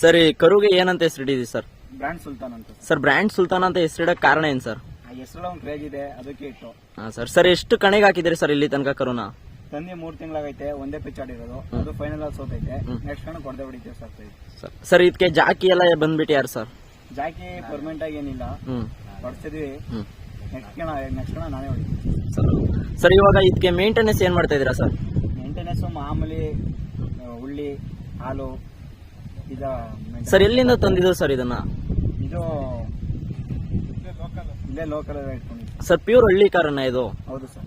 Sir ಈ ಕರುಗೆ ಏನಂತ ಹೆಸರಿಡಿದಿ sir? Brand Sultan ಅಂತ ಸರ್ ಬ್ರ್ಯಾಂಡ್ ಸುಲ್ತಾನ್ ಅಂತ ಹೆಸರಿಡಕ್ ಕಾರಣ ಏನ್ ಸರ್? ಆ ಹೆಸರು ಒಂದು ಕ್ರೇಜ್ ಇದೆ, ಅದಕ್ಕೆ ಇಟ್ಟು. ಹಾ ಸರ್. ಸರ್ ಎಷ್ಟು ಕಣೆಗೆ ಹಾಕಿದಿರಿ ಸರ್ ಇಲ್ಲಿ ತನಕ ಕರುನ? ತಂದೆ 3 ತಿಂಗಳಾಗೈತೆ, ಒಂದೇ ಪಿಚ್ ಆಡಿರೋದು, ಅದು ಫೈನಲ್ ಅಲ್ಲಿ ಸೋತೈತೆ. ನೆಕ್ಸ್ಟ್ ಕಣ ಕೊಡದೆ ಹೊಡಿತೀವಿ ಸರ್. ಸರ್ ಇದಕ್ಕೆ ಜಾಕಿ ಎಲ್ಲ ಬಂದ್ಬಿಟ್ಟು ಯಾರು ಸರ್? ಜಾಕಿ ಪರ್ಮನೆಂಟ್ ಆಗಿ ಏನಿಲ್ಲ, ಹೊಡ್ಸಿದ್ವಿ. ನೆಕ್ಸ್ಟ್ ಕಣ ನಾನೇ ಹೊಡಿತೀವಿ ಸರ್. ಇವಾಗ ಇದಕ್ಕೆ ಮೇಂಟೆನೆನ್ಸ್ ಏನ್ ಮಾಡ್ತಾ ಇದೀರಾ ಸರ್? ಮೇಂಟೆನೆನ್ಸ್ ಮಾಮೂಲಿ ಹುಳ್ಳಿ, ಹಾಲು ಇದ. ಸರ್ ಎಲ್ಲಿಂದ ತಂದಿದ್ದು ಸರ್ ಇದನ್ನ? ಇದು ಇಲ್ಲೇ ಲೋಕಲ್ ಇಟ್ಕೊಂಡಿದ್ವಿ ಸರ್. ಪ್ಯೂರ್ ಹಳ್ಳಿ ಕಾರನ್ನ ಇದು? ಹೌದು ಸರ್.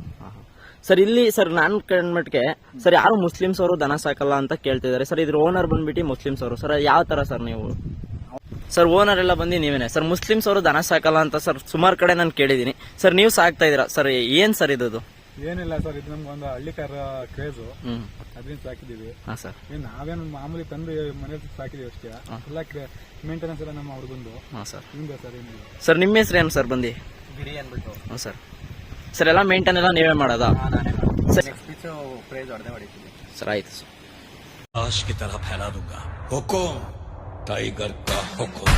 ಸರ್ ಇಲ್ಲಿ ಸರ್ ನಾನ್ ಕಂಡ್ಮಟ್ಗೆ ಸರ್ ಯಾರು ಮುಸ್ಲಿಮ್ಸ್ ಅವರು ದನ ಸಾಕಲ್ಲ ಅಂತ ಕೇಳ್ತಿದ್ದಾರೆ ಸರ್. ಇದ್ರ ಓನರ್ ಬಂದ್ಬಿಟ್ಟು ಮುಸ್ಲಿಮ್ಸ್ ಅವರು ಸರ್. ಯಾವ ತರ ಸರ್ ನೀವು? ಸರ್ ಓನರ್ ಎಲ್ಲ ಬಂದು ನೀವೇನೆ ಸರ್? ಮುಸ್ಲಿಮ್ಸ್ ಅವರು ದನ ಸಾಕಲ್ಲ ಅಂತ ಸರ್ ಸುಮಾರು ಕಡೆ ನಾನು ಕೇಳಿದೀನಿ ಸರ್. ನೀವು ಸಾಕ್ತಾ ಇದೀರಾ ಸರ್? ಏನ್ ಸರ್ ಇದು? ಏನಿಲ್ಲ ಸರ್, ಇದು ನಮ್ಗೆ ಒಂದು ಹಳ್ಳಿಕಾರ ಕ್ರೇಜು, ಅದರಿಂದ ಸಾಕಿದೀವಿ. ಸರ್ ನಾವೇನು ಮಾಮೂಲಿ ತಂದು ಮನೇಲಿ ಸಾಕಿದೀವಿ ಅಷ್ಟೇ. ಎಲ್ಲ ಮೇಂಟೆನೆನ್ಸ್ ಎಲ್ಲ ನಮ್ಮ ಅವ್ರದ್ದು. ಸರ್ ಹಿಂದೆ ಸರ್ ಏನಿಲ್ಲ ಸರ್. ನಿಮ್ಮ ಹೆಸರು ಏನು ಸರ್? ಬಂದು ಗಿರಿ ಅನ್ಬಿಟ್ಟು. ಸರ್. ಸರ್ ಎಲ್ಲ ಮೇಂಟೈನ್ ಎಲ್ಲ ನೀವೇ ಮಾಡೋದಾ? ಸರ್ ನೆಕ್ಸ್ಟ್ ಪಿಚ್ ಪ್ರೈಸ್ ಹೊಡೆದೇ ಹೊಡಿತೀವಿ ಸರ್. ಆಯ್ತು ಸರ್. आश की तरह फैला दूंगा हुकुम टाइगर का हुकुम